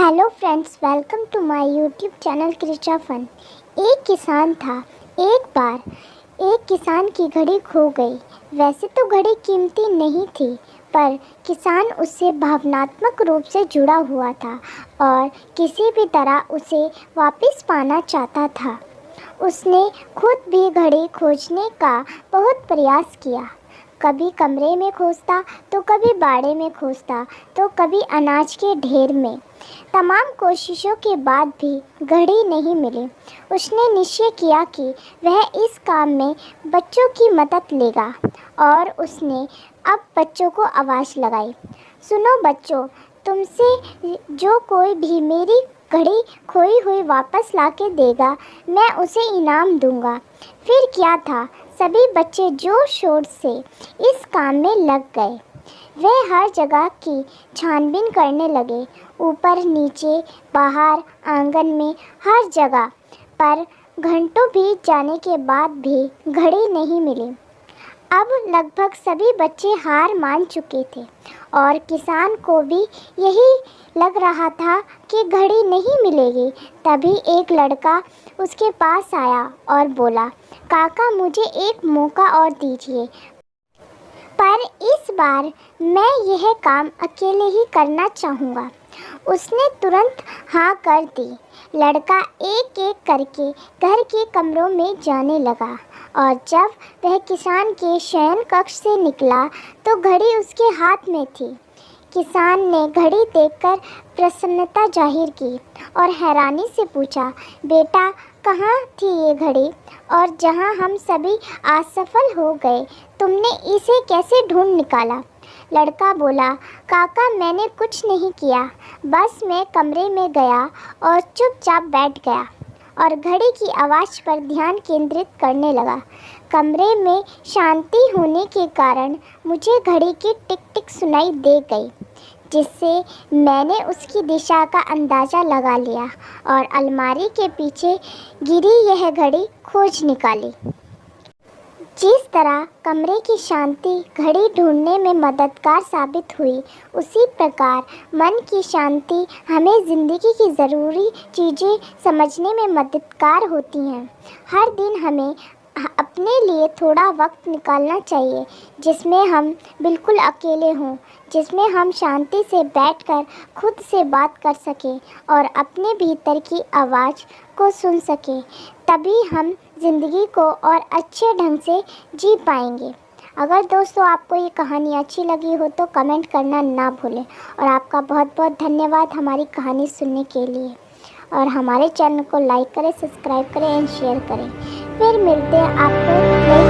Hello friends, welcome to my YouTube channel Kricha fun. एक किसान था। एक बार एक किसान की घड़ी खो गई। वैसे तो घड़ी कीमती नहीं थी, पर किसान उससे भावनात्मक रूप से जुड़ा हुआ था और किसी भी तरह उसे वापस पाना चाहता था। उसने खुद भी घड़ी खोजने का बहुत प्रयास किया। कभी कमरे में खोजता, तो कभी बाड़े में खोजता, तो कभी अनाज के ढेर में। तमाम कोशिशों के बाद भी घड़ी नहीं मिली। उसने निश्चय किया कि वह इस काम में बच्चों की मदद लेगा और उसने अब बच्चों को आवाज़ लगाई। सुनो बच्चों, तुमसे जो कोई भी मेरी घड़ी खोई हुई वापस लाके देगा, मैं उसे इनाम दूंगा। फिर क्या था, सभी बच्चे जोर शोर से इस काम में लग गए। वे हर जगह की छानबीन करने लगे, ऊपर नीचे, बाहर, आंगन में, हर जगह। पर घंटों बीत जाने के बाद भी घड़ी नहीं मिली। अब लगभग सभी बच्चे हार मान चुके थे और किसान को भी यही लग रहा था कि घड़ी नहीं मिलेगी। तभी एक लड़का उसके पास आया और बोला, काका मुझे एक मौका और दीजिए, पर इस बार मैं यह काम अकेले ही करना चाहूँगा। उसने तुरंत हाँ कर दी। लड़का एक एक करके घर के कमरों में जाने लगा और जब वह किसान के शयन कक्ष से निकला तो घड़ी उसके हाथ में थी। किसान ने घड़ी देखकर प्रसन्नता जाहिर की और हैरानी से पूछा, बेटा कहाँ थी ये घड़ी, और जहाँ हम सभी असफल हो गए तुमने इसे कैसे ढूंढ निकाला? लड़का बोला, काका मैंने कुछ नहीं किया, बस मैं कमरे में गया और चुपचाप बैठ गया और घड़ी की आवाज़ पर ध्यान केंद्रित करने लगा। कमरे में शांति होने के कारण मुझे घड़ी की टिक टिक सुनाई दे गई, जिससे मैंने उसकी दिशा का अंदाज़ा लगा लिया और अलमारी के पीछे गिरी यह घड़ी खोज निकाली। जिस तरह कमरे की शांति घड़ी ढूंढने में मददगार साबित हुई, उसी प्रकार मन की शांति हमें ज़िंदगी की ज़रूरी चीज़ें समझने में मददगार होती हैं। हर दिन हमें अपने लिए थोड़ा वक्त निकालना चाहिए, जिसमें हम बिल्कुल अकेले हों, जिसमें हम शांति से बैठकर खुद से बात कर सकें और अपने भीतर की आवाज़ को सुन सकें। तभी हम ज़िंदगी को और अच्छे ढंग से जी पाएंगे। अगर दोस्तों आपको ये कहानी अच्छी लगी हो तो कमेंट करना ना भूलें और आपका बहुत बहुत धन्यवाद हमारी कहानी सुनने के लिए। और हमारे चैनल को लाइक करें, सब्सक्राइब करें एंड शेयर करें। फिर मिलते हैं आपको नई